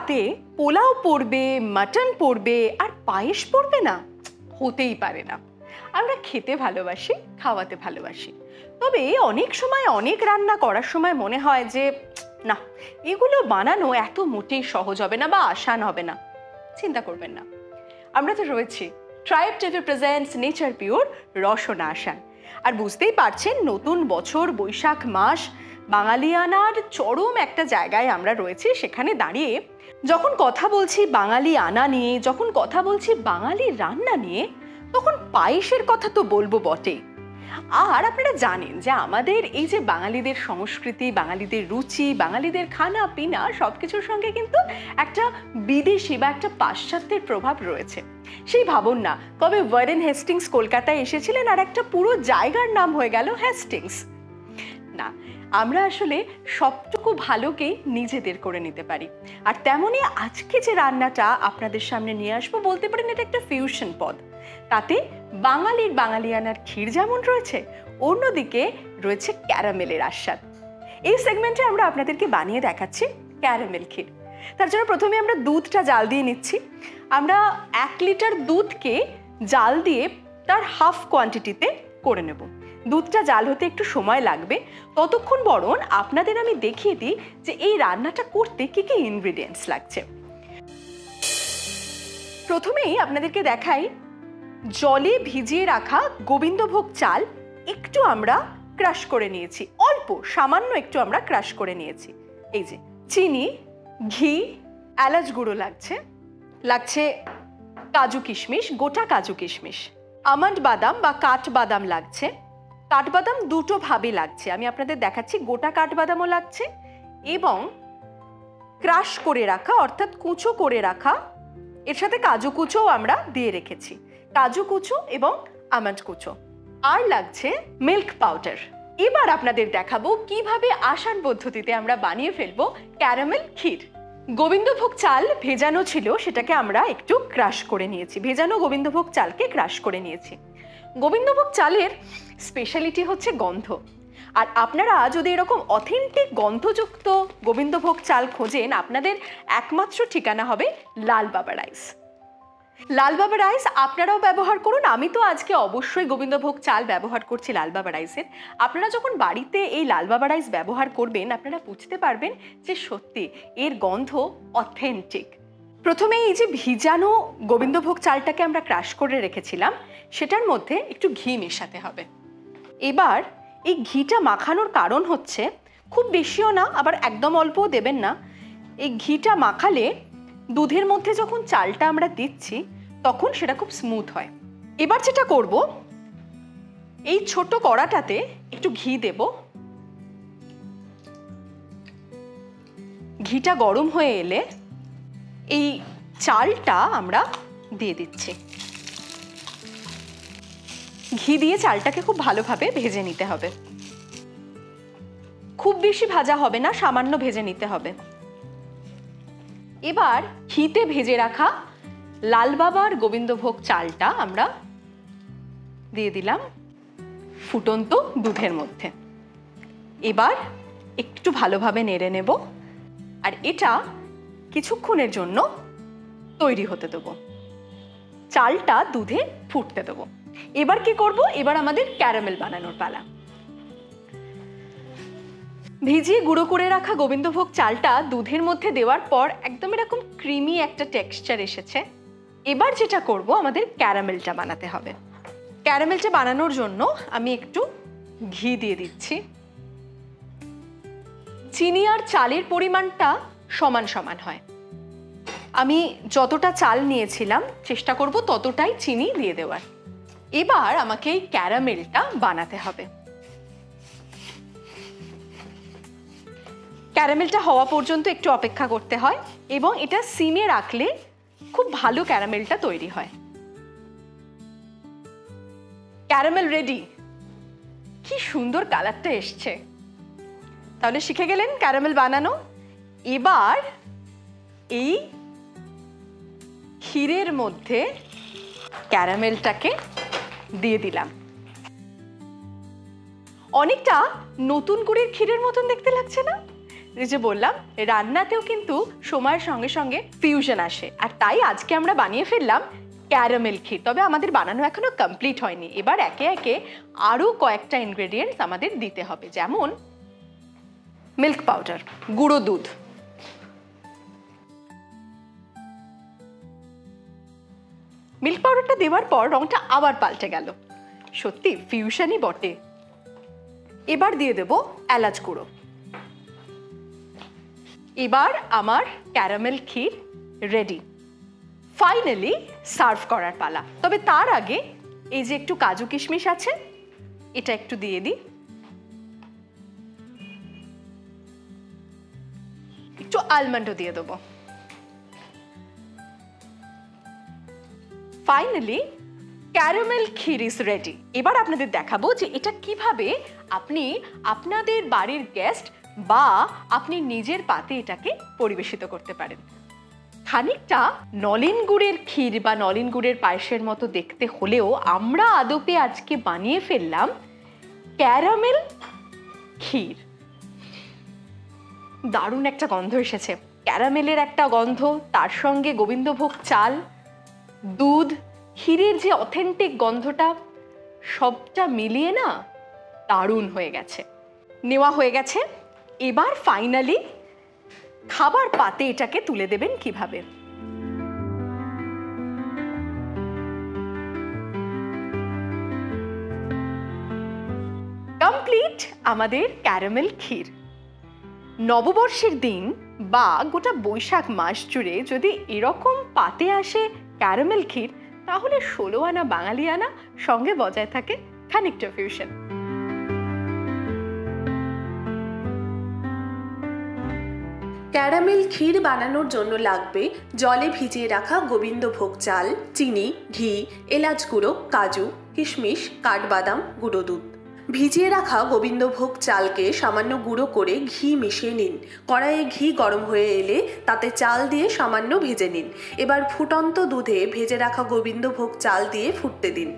পাতে পোলাও পড়বে, মাটন পড়বে আর পায়েস পড়বে না, হতেই পারে না। আমরা খেতে ভালোবাসি, খাওয়াতে ভালোবাসি, তবে অনেক সময় অনেক রান্না করার সময় মনে হয় যে না, এগুলো বানানো এত মোটেই সহজ হবে না বা আসান হবে না। চিন্তা করবেন না, আমরা তো রয়েছি। Tribe TV presents nature pure রসনা আসান। আর বুঝতেই পারছেন, নতুন বছর, বৈশাখ মাস, বাঙালিয়ানার চরম একটা জায়গায় আমরা রয়েছি। সেখানে দাঁড়িয়ে যখন কথা বলছি বাঙালি আনা নিয়ে, যখন কথা বলছি বাঙালি রান্না নিয়ে, তখন পায়েসের কথা তো বলবো বটেই। আর আপনারা জানেন যে আমাদের এই যে বাঙালিদের সংস্কৃতি, বাঙালিদের রুচি, বাঙালিদের খানা পিনা সবকিছুর সঙ্গে কিন্তু একটা বিদেশি বা একটা পাশ্চাত্যের প্রভাব রয়েছে। সেই ভাবুন না, কবে ওয়ারেন হেস্টিংস কলকাতায় এসেছিলেন আর একটা পুরো জায়গার নাম হয়ে গেল হেস্টিংস। না, আমরা আসলে সবটুকু ভালোকেই নিজেদের করে নিতে পারি। আর তেমনই আজকে যে রান্নাটা আপনাদের সামনে নিয়ে আসবো, বলতে পারেন এটা একটা ফিউশন পদ। তাতে বাঙালির বাঙালিয়ানার ক্ষীর যেমন রয়েছে, অন্যদিকে রয়েছে ক্যারামেলের আস্বাদ। এই সেগমেন্টে আমরা আপনাদেরকে বানিয়ে দেখাচ্ছি ক্যারামেল ক্ষীর। তার জন্য প্রথমে আমরা দুধটা জাল দিয়ে নিচ্ছি। আমরা 1 লিটার দুধকে জাল দিয়ে তার হাফ কোয়ান্টিটিতে করে নেব। দুধটা জাল হতে একটু সময় লাগবে, ততক্ষণ বরং আপনাদের আমি দেখিয়ে দিই যে এই রান্নাটা করতে কি কি ইনগ্রিডিয়েন্টস লাগছে। প্রথমেই আপনাদেরকে দেখাই, জলে ভিজিয়ে রাখা গোবিন্দভোগ চাল একটু আমরা ক্রাশ করে নিয়েছি, অল্প সামান্য একটু আমরা ক্রাশ করে নিয়েছি। এই যে চিনি, ঘি, এলাচ গুঁড়ো লাগছে কাজু কিশমিশ, গোটা কাজু কিশমিশ, আমন্ড বাদাম বা কাঠবাদাম লাগছে। কাঠবাদাম দুটো ভাবে লাগছে, আমি আপনাদের দেখাচ্ছি। গোটা কাঠবাদামও লাগছে এবং ক্রাশ করে রাখা অর্থাৎ কুচো করে রাখা, এর সাথে কাজু কুচোও আমরা দিয়ে রেখেছি, কাজু কুচো এবং আমন্ড কুচো। আর লাগছে মিল্ক পাউডার। এবার আপনাদের দেখাবো কিভাবে আসান পদ্ধতিতে আমরা বানিয়ে ফেলবো ক্যারামেল ক্ষীর। গোবিন্দভোগ চাল ভেজানো ছিল, সেটাকে আমরা একটু ক্রাশ করে নিয়েছি। ভেজানো গোবিন্দভোগ চালকে ক্রাশ করে নিয়েছি। গোবিন্দভোগ চালের স্পেশালিটি হচ্ছে গন্ধ। আর আপনারা যদি এরকম অথেন্টিক গন্ধযুক্ত গোবিন্দভোগ চাল খোঁজেন, আপনাদের একমাত্র ঠিকানা হবে লালবাবা রাইস। লালবাবা রাইস আপনারাও ব্যবহার করুন। আমি তো আজকে অবশ্যই গোবিন্দভোগ চাল ব্যবহার করছি লালবাবা রাইসের। আপনারা যখন বাড়িতে এই লালবাবা রাইস ব্যবহার করবেন, আপনারা বুঝতে পারবেন যে সত্যি এর গন্ধ অথেন্টিক। প্রথমে এই যে ভিজানো গোবিন্দভোগ চালটাকে আমরা ক্রাশ করে রেখেছিলাম, সেটার মধ্যে একটু ঘি মেশাতে হবে। এবার এই ঘিটা মাখানোর কারণ হচ্ছে, খুব বেশিও না আবার একদম অল্পও দেবেন না। এই ঘিটা মাখালে দুধের মধ্যে যখন চালটা আমরা দিচ্ছি তখন সেটা খুব স্মুথ হয়। এবার যেটা করব, এই ছোট কড়াটাতে একটু ঘি দেব। ঘিটা গরম হয়ে এলে এই চালটা আমরা দিয়ে দিচ্ছি। ঘি দিয়ে চালটাকে খুব ভালোভাবে ভেজে নিতে হবে। খুব বেশি ভাজা হবে না, সামান্য ভেজে নিতে হবে। এবার ঘিতে ভেজে রাখা লালবাবার গোবিন্দভোগ চালটা আমরা দিয়ে দিলাম ফুটন্ত দুধের মধ্যে। এবার একটু ভালোভাবে নেড়ে নেব আর এটা কিছুক্ষণের জন্য তৈরি হতে দেবো। চালটা দুধে ফুটতে দেবো। এবার কি করব, এবার আমাদের ক্যারামেল বানানোর পালা। ভিজিয়ে গুঁড়ো করে রাখা গোবিন্দভোগ চালটা দুধের মধ্যে দেওয়ার পর একদম এরকম ক্রিমি একটা টেক্সচার এসেছে। এবার যেটা করব, আমাদের ক্যারামেলটা বানাতে হবে। ক্যারামেলটা বানানোর জন্য আমি একটু ঘি দিয়ে দিচ্ছি। চিনি আর চালের পরিমাণটা সমান সমান হয়। আমি যতটা চাল নিয়েছিলাম চেষ্টা করব ততটাই চিনি দিয়ে দেওয়ার। এবার আমাকে এই ক্যারামেলটা বানাতে হবে। ক্যারামেলটা হওয়া পর্যন্ত একটু অপেক্ষা করতে হয় এবং এটা সিমে রাখলে খুব ভালো ক্যারামেলটা তৈরি হয়। Caramel ready. কি সুন্দর কালারটা এসছে। তাহলে শিখে গেলেন ক্যারামেল বানানো। এবার এই ক্ষীরের মধ্যে ক্যারামেলটাকে দিয়ে দিলাম। অনেকটা নতুন গুড়ের ক্ষীরের মতন দেখতে লাগছে না? এই যে বললাম রান্নাতেও কিন্তু সময়ের সঙ্গে সঙ্গে ফিউশন আসে, আর তাই আজকে আমরা বানিয়ে ফেললাম ক্যারামেল ক্ষীর। তবে আমাদের বানানো এখনো কমপ্লিট হয়নি, এবার একে একে আরও কয়েকটা ইনগ্রেডিয়েন্টস আমাদের দিতে হবে, যেমন মিল্ক পাউডার, গুঁড়ো দুধ, মিল্ক পাউডারটা দেওয়ার পর রংটা আবার পাল্টে গেল, সত্যি ফিউশনই বটে। এবার দিয়ে দেব এলাচ গুঁড়ো। এবার আমার ক্যারামেল ক্ষীর রেডি। ফাইনালি সার্ভ করার পালা। তবে তার আগে এই যে একটু কাজু কিশমিশ আছে, এটা একটু দিয়ে দিই, একটু আলমন্ডও দিয়ে দেবো। Finally caramel kheer is ready. এবার আপনাদের দেখাবো যে এটা কিভাবে আপনি আপনাদের বাড়ির গেস্ট বা আপনি নিজের পাতে এটাকে পরিবেশিত করতে পারেন। খানিকটা নলেন গুড়ের ক্ষীর বা নলেন গুড়ের পায়েসের মতো দেখতে হলেও আমরা আদপে আজকে বানিয়ে ফেললাম ক্যারামেল ক্ষীর। দারুণ একটা গন্ধ এসেছে, ক্যারামেলের একটা গন্ধ, তার সঙ্গে গোবিন্দভোগ চাল, দুধ, ক্ষীরের যে অথেন্টিক গন্ধটা, সবটা মিলিয়ে না দারুণ হয়ে গেছে। নেওয়া হয়ে গেছে, এবার ফাইনালি খাবার পাতে এটাকে তুলে দেবেন কিভাবে। কমপ্লিট আমাদের ক্যারামেল ক্ষীর। নববর্ষের দিন বা গোটা বৈশাখ মাস জুড়ে যদি এরকম পাতে আসে ক্যারামেল ক্ষীর, তাহলে 16 আনা বাঙালিয়ানা সঙ্গে বজায় থাকে খানিকটা ফিউশন। ক্যারামেল ক্ষীর বানানোর জন্য লাগবে জলে ভিজিয়ে রাখা গোবিন্দভোগ চাল, চিনি, ঘি, এলাচ গুঁড়ো, কাজু, কিশমিশ, কাঠবাদাম, গুঁড়ো দুধ। ভিজিয়ে রাখা গোবিন্দভোগ চালকে সামান্য গুঁড়ো করে ঘি মিশিয়ে নিন। কড়াইয়ে ঘি গরম হয়ে এলে তাতে চাল দিয়ে সামান্য ভেজে নিন। এবার ফুটন্ত দুধে ভেজে রাখা গোবিন্দভোগ চাল দিয়ে ফুটতে দিন।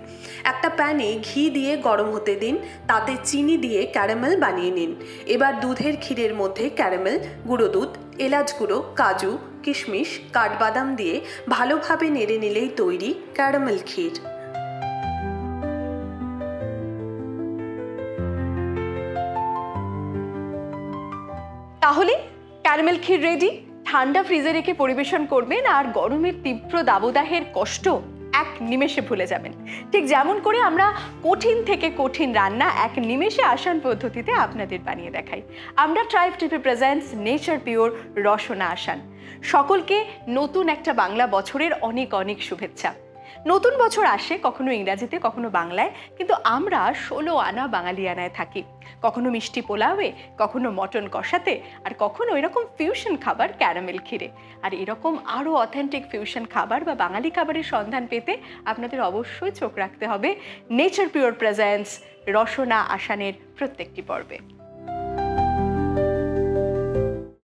একটা প্যানে ঘি দিয়ে গরম হতে দিন, তাতে চিনি দিয়ে ক্যারামেল বানিয়ে নিন। এবার দুধের ক্ষীরের মধ্যে ক্যারামেল, গুঁড়ো দুধ, এলাচ গুঁড়ো, কাজু, কিশমিশ, কাঠবাদাম দিয়ে ভালোভাবে নেড়ে নিলেই তৈরি ক্যারামেল ক্ষীর। তাহলে ক্যারামেল ক্ষীর রেডি। ঠান্ডা ফ্রিজে রেখে পরিবেশন করবেন আর গরমের তীব্র দাবদাহের কষ্ট এক নিমেষে ভুলে যাবেন। ঠিক যেমন করে আমরা কঠিন থেকে কঠিন রান্না এক নিমেষে আসান পদ্ধতিতে আপনাদের বানিয়ে দেখাই। আমরা tribe TV presents nature pure রসনা আসান। সকলকে নতুন একটা বাংলা বছরের অনেক অনেক শুভেচ্ছা। নতুন বছর আসে কখনো ইংরাজিতে, কখনো বাংলায়, কিন্তু আমরা 16 আনা বাঙালিয়ানায় থাকি। কখনো মিষ্টি পোলাওয়ে, কখনো মটন কষাতে, আর কখনো এরকম ফিউশন খাবার ক্যারামেল ক্ষীরে। আর এরকম আরও অথেন্টিক ফিউশন খাবার বা বাঙালি খাবারের সন্ধান পেতে আপনাদের অবশ্যই চোখ রাখতে হবে নেচার পিওর প্রেজেন্টস রসনা আসানের প্রত্যেকটি পর্বে।